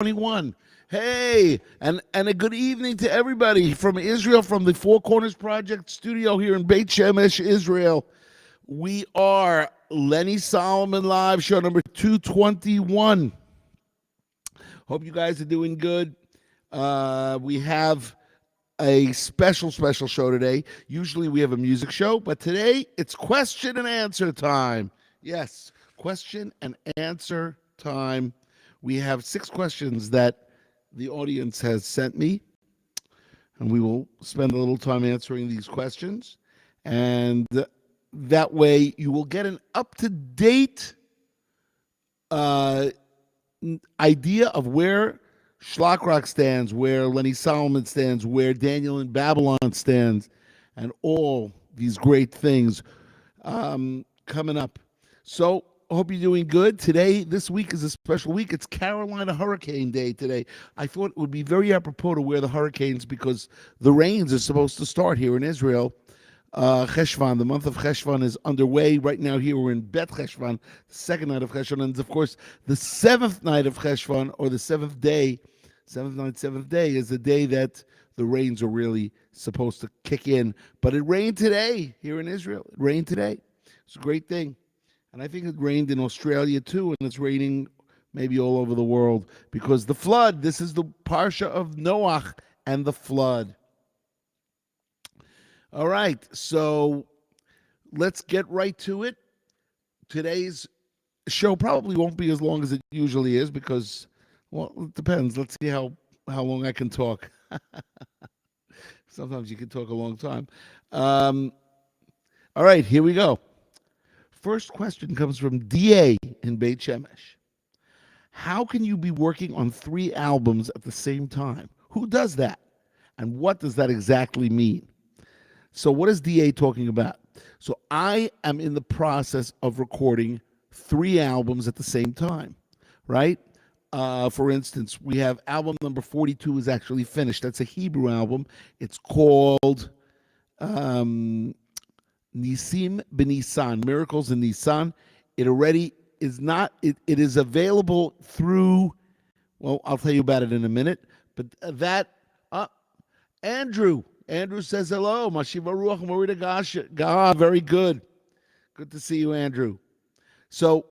2021. Hey, and a good evening to everybody from Israel, from the Four Corners Project studio here in Beit Shemesh, Israel. We are Lenny Solomon Live, show number 221. Hope you guys are doing good. We have a special show today. Usually we have a music show, but today it's question and answer time. Yes, question and answer time. We have 6 questions that the audience has sent me, and we will spend a little time answering these questions. And that way you will get an up-to-date idea of where Schlockrock stands, where Lenny Solomon stands, where Daniel in Babylon stands, and all these great things coming up. So I hope you're doing good. Today, this week is a special week. It's Carolina Hurricane Day today. I thought it would be very apropos to wear the hurricanes because the rains are supposed to start here in Israel. Cheshvan, the month of Cheshvan is underway. Right now here we're in Bet Cheshvan, the second night of Cheshvan, and of course the 7th night of Cheshvan, or the 7th day, 7th night, 7th day is the day that the rains are really supposed to kick in. But it rained today here in Israel. It rained today. It's a great thing. And I think it rained in Australia too, and it's raining maybe all over the world because the flood, this is the Parsha of Noach and the flood. All right, so let's get right to it. Today's show probably won't be as long as it usually is because, well, it depends. Let's see how long I can talk. Sometimes you can talk a long time. All right, here we go. First question comes from DA in Beit Shemesh. How can you be working on 3 albums at the same time? Who does that? And what does that exactly mean? So what is DA talking about? So I am in the process of recording 3 albums at the same time, right? For instance, we have album number 42 is actually finished. That's a Hebrew album. It's called Nisim B'Nisan, Miracles in Nisan. It already is not, it is available through, well, I'll tell you about it in a minute, but Andrew says hello. Mashiva Ruach Morida Gasha. Very good. Good to see you, Andrew. So,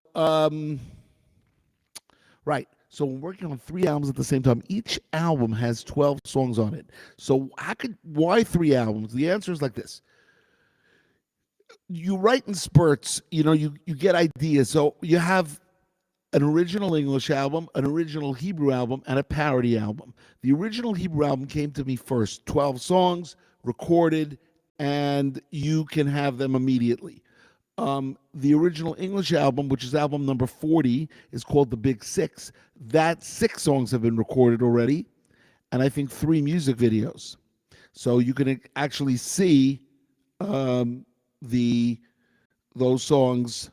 right. So we're working on 3 albums at the same time. Each album has 12 songs on it. So why 3 albums? The answer is like this. You write in spurts, you get ideas. So you have an original English album, an original Hebrew album, and a parody album. The original Hebrew album came to me first, 12 songs, recorded, and you can have them immediately. The original English album, which is album number 40, is called The Big Six. That 6 songs have been recorded already, and I think 3 music videos. So you can actually see those songs.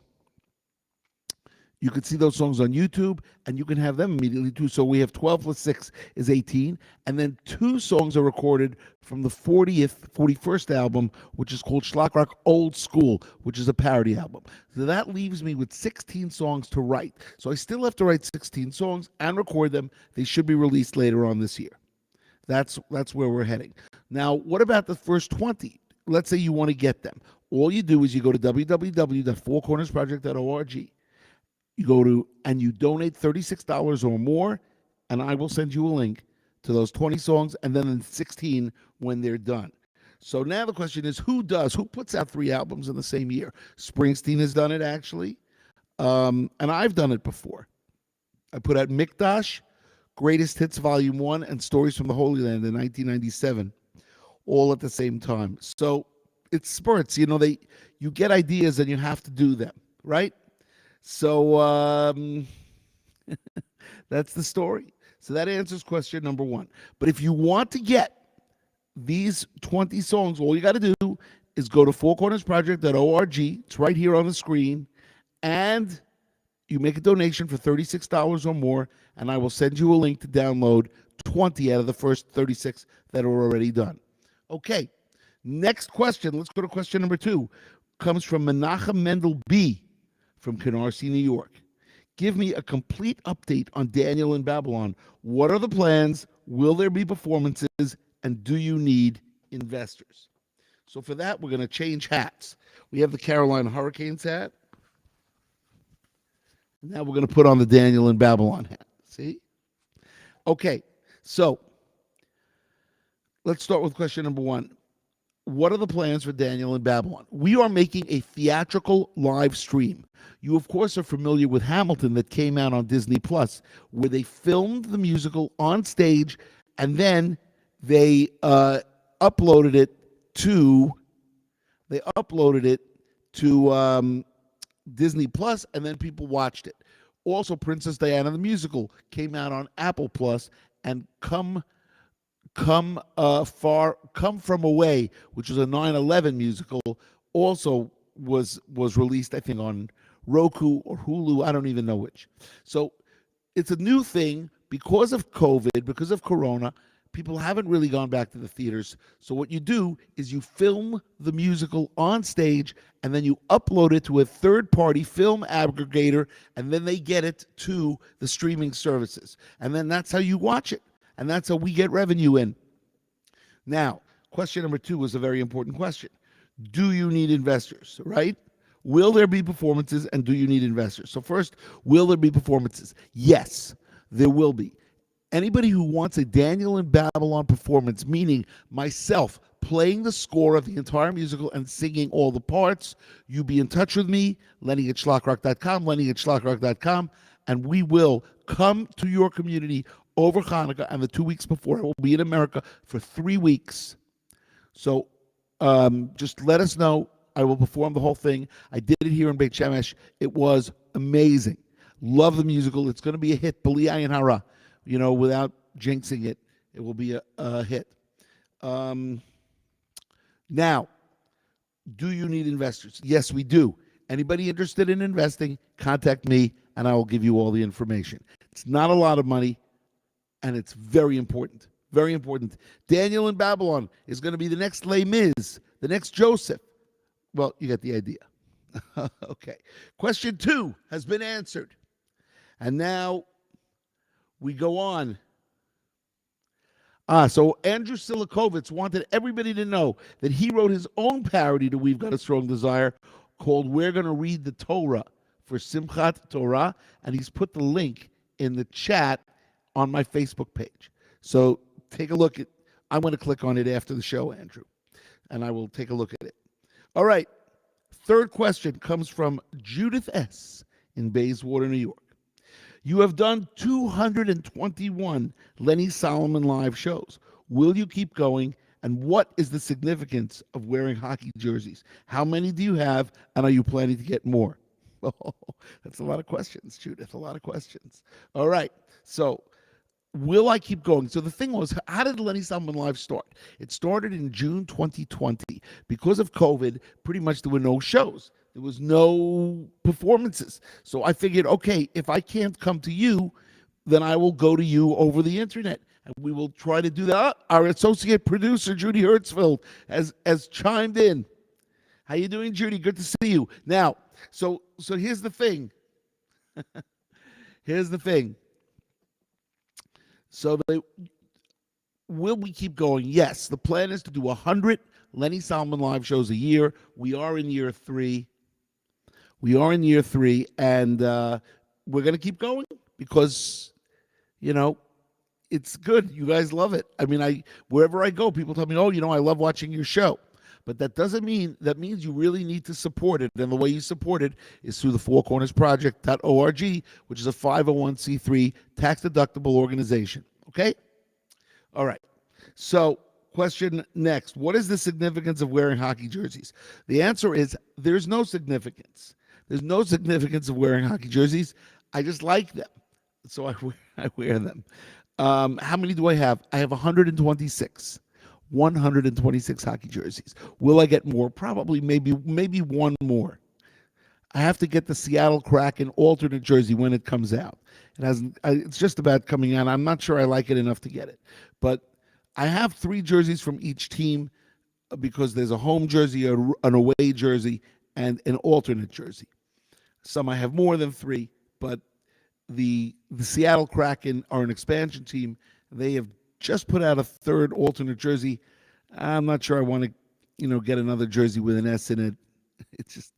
You can see those songs on YouTube, and you can have them immediately too. So we have 12 plus 6 is 18, and then 2 songs are recorded from the 41st album, which is called Schlockrock Old School, which is a parody album. So that leaves me with 16 songs to write. So I still have to write 16 songs and record them. They should be released later on this year. That's where we're heading. Now, what about the first 20? Let's say you want to get them. All you do is you go to www.fourcornersproject.org. You go to, and you donate $36 or more, and I will send you a link to those 20 songs, and then 16 when they're done. So now the question is, who puts out 3 albums in the same year? Springsteen has done it, actually, and I've done it before. I put out Mikdash, Greatest Hits Volume 1, and Stories from the Holy Land in 1997, all at the same time. So it's spurts, you get ideas and you have to do them, right? So that's the story. So that answers question number 1. But if you want to get these 20 songs, all you got to do is go to fourcornersproject.org. It's right here on the screen. And you make a donation for $36 or more, and I will send you a link to download 20 out of the first 36 that are already done. Okay, next question. Let's go to question number 2. Comes from Menachem Mendel B. from Canarsie, New York. Give me a complete update on Daniel in Babylon. What are the plans? Will there be performances? And do you need investors? So for that, we're going to change hats. We have the Carolina Hurricanes hat. Now we're going to put on the Daniel in Babylon hat. See? Okay, so let's start with question number one. What are the plans for Daniel in Babylon? We are making a theatrical live stream. You, of course, are familiar with Hamilton that came out on Disney Plus, where they filmed the musical on stage and then they uploaded it to Disney Plus, and then people watched it. Also, Princess Diana the musical came out on Apple Plus, and Come From Away, which was a 9/11 musical, also was released, I think, on Roku or Hulu. I don't even know which. So it's a new thing because of COVID, because of Corona. People haven't really gone back to the theaters. So what you do is you film the musical on stage and then you upload it to a third-party film aggregator, and then they get it to the streaming services. And then that's how you watch it. And that's how we get revenue in. Now, question number two was a very important question. Do you need investors, right? Will there be performances, and do you need investors? So first, will there be performances? Yes, there will be. Anybody who wants a Daniel in Babylon performance, meaning myself playing the score of the entire musical and singing all the parts, you be in touch with me, Lenny@schlockrock.com, Lenny@schlockrock.com, and we will come to your community over Hanukkah and the 2 weeks before. I will be in America for 3 weeks. So just let us know. I will perform the whole thing. I did it here in Beit Shemesh. It was amazing. Love the musical. It's going to be a hit. B'li ayin hara. Without jinxing it, it will be a hit. Now, do you need investors? Yes, we do. Anybody interested in investing, contact me, and I will give you all the information. It's not a lot of money, and it's very important. Very important. Daniel in Babylon is going to be the next Les Mis, the next Joseph. Well, you get the idea. Okay. Question 2 has been answered. And now we go on. So Andrew Silikovitz wanted everybody to know that he wrote his own parody to We've Got a Strong Desire called We're Going to Read the Torah for Simchat Torah, and he's put the link in the chat on my Facebook page. So take a look at, I'm going to click on it after the show, Andrew, and I will take a look at it. All right. Third question comes from Judith S. in Bayswater, New York. You have done 221 Lenny Solomon live shows. Will you keep going? And what is the significance of wearing hockey jerseys? How many do you have? And are you planning to get more? Oh, that's a lot of questions, Judith. A lot of questions. All right. So will I keep going? So the thing was, how did Lenny Solomon Live start? It started in June 2020. Because of COVID, pretty much there were no shows. There was no performances. So I figured, okay, if I can't come to you, then I will go to you over the internet. And we will try to do that. Our associate producer, Judy Hertzfeld, has chimed in. How you doing, Judy? Good to see you. Now, so here's the thing. Here's the thing. So will we keep going? Yes. The plan is to do 100 Lenny Solomon live shows a year. We are in year 3. And we're going to keep going because, it's good. You guys love it. I mean, wherever I go, people tell me, oh, I love watching your show. But that means you really need to support it. And the way you support it is through the fourcornersproject.org, which is a 501c3 tax-deductible organization. Okay? All right. So question next. What is the significance of wearing hockey jerseys? The answer is there's no significance. There's no significance of wearing hockey jerseys. I just like them. So I wear them. How many do I have? I have 126. 126 hockey jerseys. Will I get more? Probably, maybe one more. I have to get the Seattle Kraken alternate jersey when it comes out. It's just about coming out. I'm not sure I like it enough to get it. But I have 3 jerseys from each team because there's a home jersey, an away jersey, and an alternate jersey. Some I have more than 3, but the Seattle Kraken are an expansion team. They have just put out a third alternate jersey. I'm not sure I want to, get another jersey with an S in it. It's just,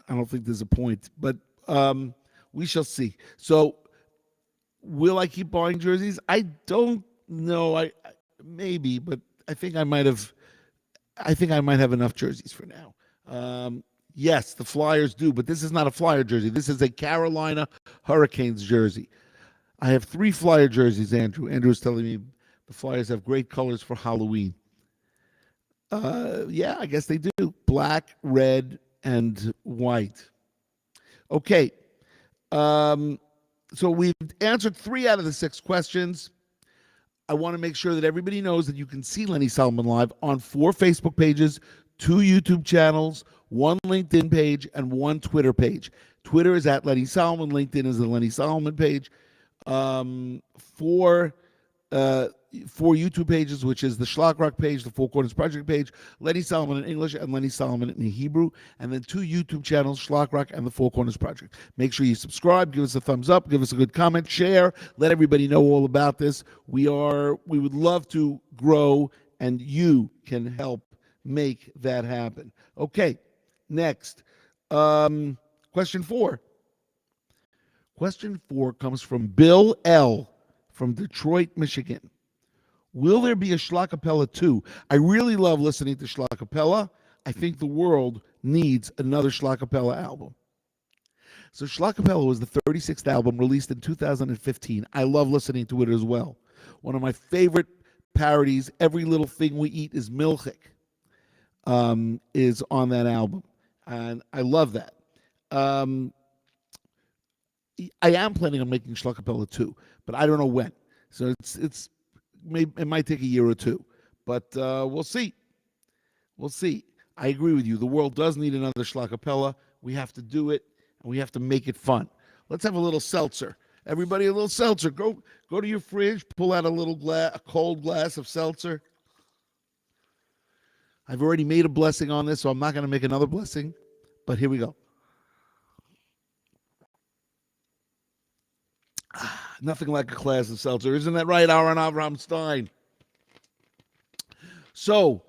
I don't think there's a point. But we shall see. So, will I keep buying jerseys? I don't know. Maybe, but I think I might have. I think I might have enough jerseys for now. Yes, the Flyers do, but this is not a Flyer jersey. This is a Carolina Hurricanes jersey. I have 3 Flyer jerseys, Andrew. Andrew is telling me the Flyers have great colors for Halloween. Yeah, I guess they do. Black, red, and white. Okay. So we've answered 3 out of the 6 questions. I want to make sure that everybody knows that you can see Lenny Solomon live on 4 Facebook pages, 2 YouTube channels, 1 LinkedIn page, and 1 Twitter page. Twitter is at Lenny Solomon. LinkedIn is the Lenny Solomon page. 4 YouTube pages, which is the Schlock Rock page, the Four Corners Project page, Lenny Solomon in English and Lenny Solomon in Hebrew, and then 2 YouTube channels, Schlock Rock and the Four Corners Project. Make sure you subscribe, give us a thumbs up, give us a good comment, share, let everybody know all about this. We would love to grow, and you can help make that happen. Okay, next. Question 4. Question 4 comes from Bill L. from Detroit, Michigan. Will there be a Schlockapella 2? I really love listening to Schlockapella. I think the world needs another Schlockapella album. So Schlockapella was the 36th album released in 2015. I love listening to it as well. One of my favorite parodies, Every Little Thing We Eat is Milchik, is on that album. And I love that. I am planning on making Schlockapella 2, but I don't know when. So it might take a year or 2, but we'll see. We'll see. I agree with you. The world does need another Schlockapella. We have to do it, and we have to make it fun. Let's have a little seltzer. Everybody, a little seltzer. Go to your fridge, pull out a cold glass of seltzer. I've already made a blessing on this, so I'm not going to make another blessing, but here we go. Nothing like a glass of seltzer. Isn't that right, Aaron Avraham Stein? So,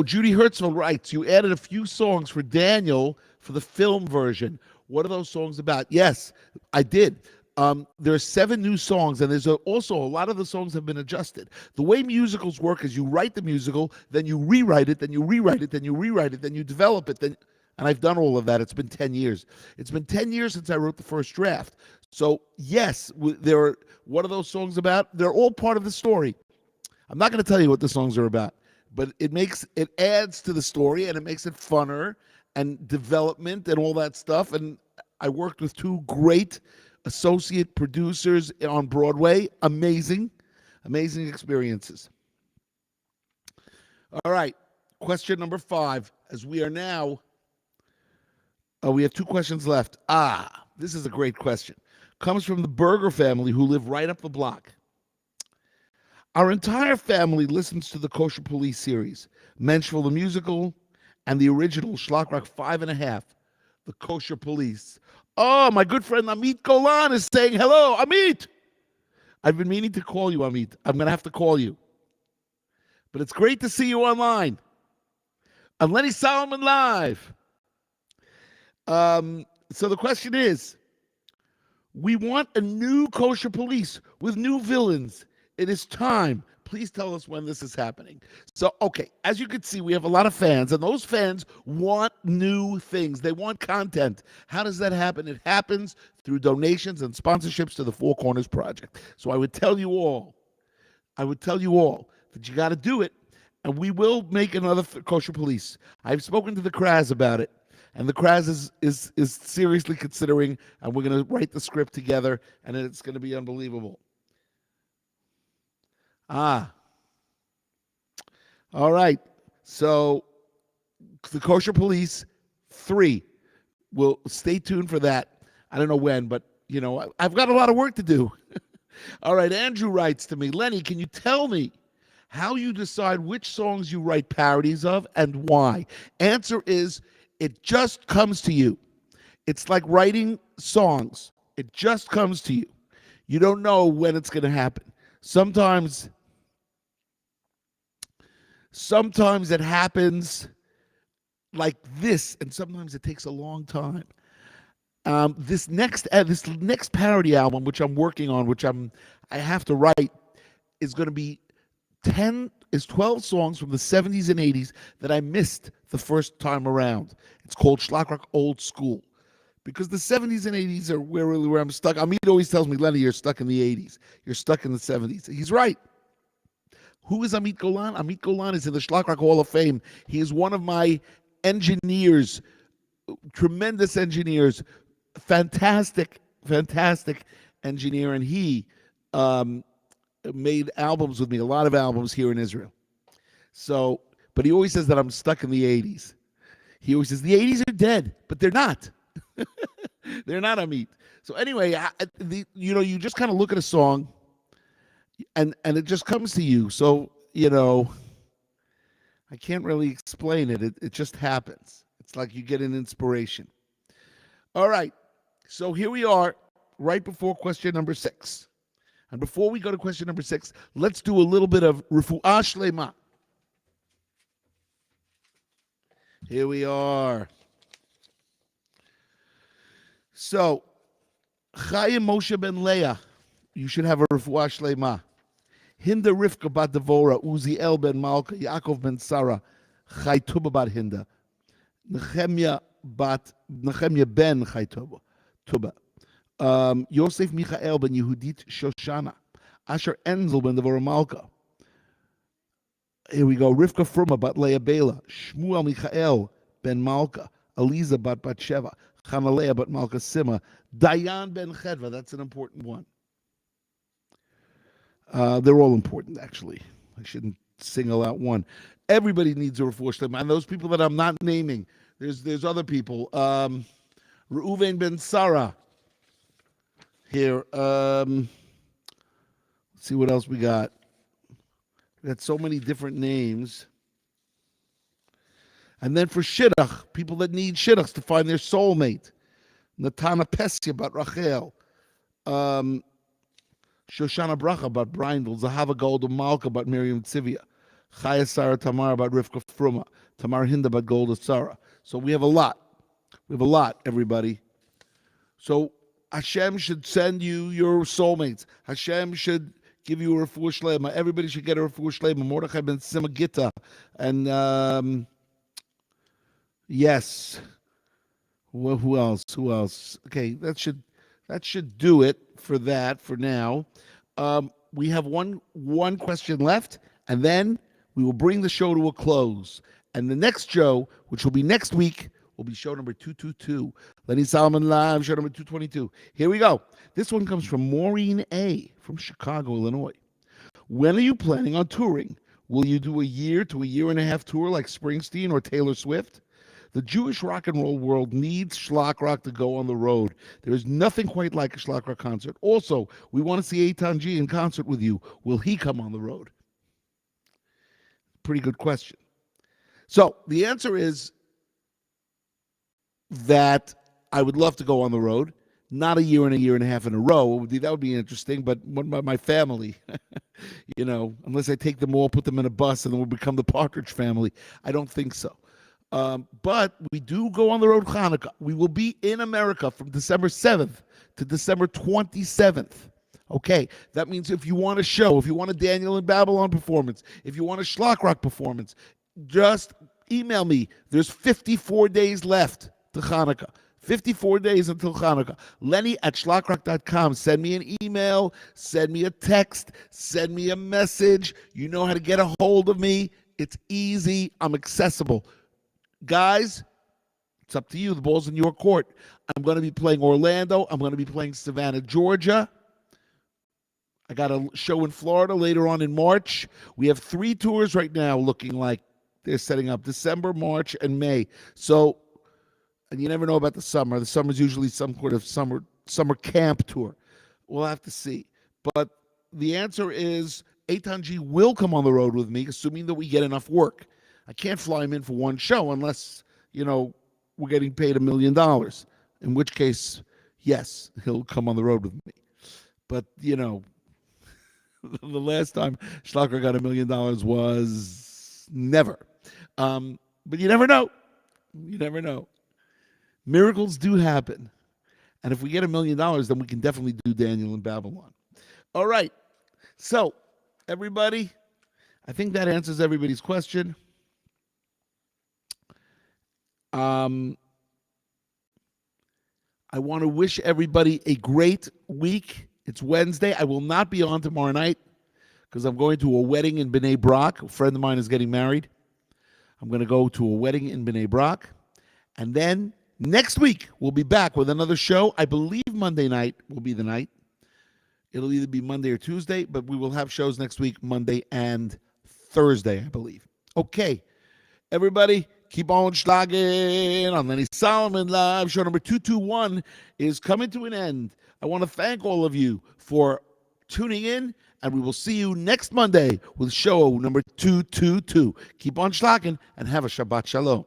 Judy Hertzfeld writes, you added a few songs for Daniel for the film version. What are those songs about? Yes, I did. There are 7 new songs, and there's also a lot of the songs have been adjusted. The way musicals work is you write the musical, then you rewrite it, then you rewrite it, then you rewrite it, then you develop it, and I've done all of that. It's been 10 years. It's been 10 years since I wrote the first draft. So, yes, what are those songs about? They're all part of the story. I'm not going to tell you what the songs are about, but it adds to the story, and it makes it funner and development and all that stuff. And I worked with 2 great associate producers on Broadway. Amazing experiences. All right, question number 5, as we are now, we have 2 questions left. This is a great question. Comes from the Berger family, who live right up the block. Our entire family listens to the Kosher Police series, Menschville the Musical, and the original Schlock Rock 5.5, the Kosher Police. Oh, my good friend Amit Golan is saying hello. Amit! I've been meaning to call you, Amit. I'm going to have to call you. But it's great to see you online. I'm Lenny Solomon Live. So the question is, we want a new Kosher Police with new villains. It is time. Please tell us when this is happening. So, okay, as you can see, we have a lot of fans, and those fans want new things. They want content. How does that happen? It happens through donations and sponsorships to the Four Corners Project. So I would tell you all that you got to do it, and we will make another Kosher Police. I've spoken to the Kraz about it, and the Kraz is seriously considering, and we're going to write the script together, and it's going to be unbelievable. All right. So the Kosher Police 3. We'll stay tuned for that. I don't know when, but, I've got a lot of work to do. All right. Andrew writes to me, Lenny, can you tell me how you decide which songs you write parodies of and why? Answer is, it just comes to you. It's like writing songs. It just comes to you. You don't know when it's going to happen. Sometimes it happens like this, and sometimes it takes a long time. This next parody album, which I'm working on, I have to write, is going to be 12 songs from the 70s and 80s that I missed the first time around. It's called Schlock Rock Old School. Because the 70s and 80s are where I'm stuck. Amit always tells me, Lenny, you're stuck in the 80s. You're stuck in the 70s. He's right. Who is Amit Golan? Amit Golan is in the Schlock Rock Hall of Fame. He is one of my engineers, tremendous engineers, fantastic engineer, and he made albums with me, a lot of albums here in Israel. So, but he always says that I'm stuck in the 80s. He always says the 80s are dead, but they're not. They're not, Amit. So anyway, you just kind of look at a song, and it just comes to you. So, I can't really explain it. It just happens. It's like you get an inspiration. All right. So here we are, right before question number 6. And before we go to question number 6, let's do a little bit of Refuah Shlema. Here we are. So, Chaim Moshe ben Leah, you should have a Refuah Shlema. Hinda Rivka bat Devora, Uziel ben Malka, Yaakov ben Sarah, Chai Tuba bat Hinda, Nehemia ben Chai Tuba, Yosef Michael ben Yehudit Shoshana, Asher Enzel ben Devora Malka. Here we go. Rivka Fruma bat Leah Bela, Shmuel Michael ben Malka, Eliza bat Batsheva, Chanaleah bat Malka Sima, Dayan ben Chedva. That's an important one. They're all important, actually. I shouldn't single out one. Everybody needs a refuah shlema, and those people that I'm not naming, there's other people. Reuven ben Sarah. Here, let's see what else we got. We got so many different names. And then for shidduch, people that need shidduchs to find their soulmate. Natana Pesia bat Rachel. Shoshana Bracha bat Brindel. Zahava Golda Malka bat Miriam Tzivia. Chaya Sarah Tamar bat Rivka Fruma. Tamar Hinda bat Golda Sarah. So we have a lot. Everybody. So Hashem should send you your soulmates. Hashem should give you a refuah shlema. Everybody should get a refuah shlema. Mordechai ben Sima Gita. And yes. Well, who else? Okay, that should do it for that for now. We have one question left, and then we will bring the show to a close. And the next show, which will be next week, will be show number 222. Lenny Solomon Live, show number 222. Here we go. This one comes from Maureen A. from Chicago, Illinois. When are you planning on touring? Will you do a year to a year and a half tour like Springsteen or Taylor Swift? The Jewish rock and roll world needs Schlock Rock to go on the road. There is nothing quite like a Schlock Rock concert. Also, we want to see Eitan G in concert with you. Will he come on the road? Pretty good question. So the answer is that I would love to go on the road. Not a year and a half in a row. That would be interesting, but what about my family? Unless I take them all, put them in a bus, and then we'll become the Partridge Family. I don't think so. But we do go on the road Chanukah. We will be in America from December 7th to December 27th. Okay, that means if you want a show, if you want a Daniel in Babylon performance, if you want a Schlock Rock performance, just email me. There's 54 days left to Chanukah. 54 days until Chanukah. Lenny@schlockrock.com. Send me an email, send me a text, send me a message. You know how to get a hold of me. It's easy. I'm accessible. Guys, it's up to you. The ball's in your court. I'm going to be playing Orlando. I'm going to be playing Savannah, Georgia. I got a show in Florida later on in March. We have 3 tours right now looking like they're setting up December, March, and May. So, and you never know about the summer. The summer's usually some sort of summer camp tour. We'll have to see. But the answer is Eitan G will come on the road with me, assuming that we get enough work. I can't fly him in for one show unless, we're getting paid $1 million, in which case, yes, he'll come on the road with me. But, the last time Schlager got $1 million was never. But you never know. You never know. Miracles do happen. And if we get $1 million, then we can definitely do Daniel in Babylon. All right. So, everybody, I think that answers everybody's question. I want to wish everybody a great week. It's Wednesday. I will not be on tomorrow night because I'm going to a wedding in Bnei Brak. A friend of mine is getting married. I'm going to go to a wedding in Bnei Brak. And then next week, we'll be back with another show. I believe Monday night will be the night. It'll either be Monday or Tuesday, but we will have shows next week, Monday and Thursday, I believe. Okay, everybody, keep on schlagen on Lenny Solomon Live. Show number 221 is coming to an end. I want to thank all of you for tuning in, and we will see you next Monday with show number 222. Keep on schlagen and have a Shabbat Shalom.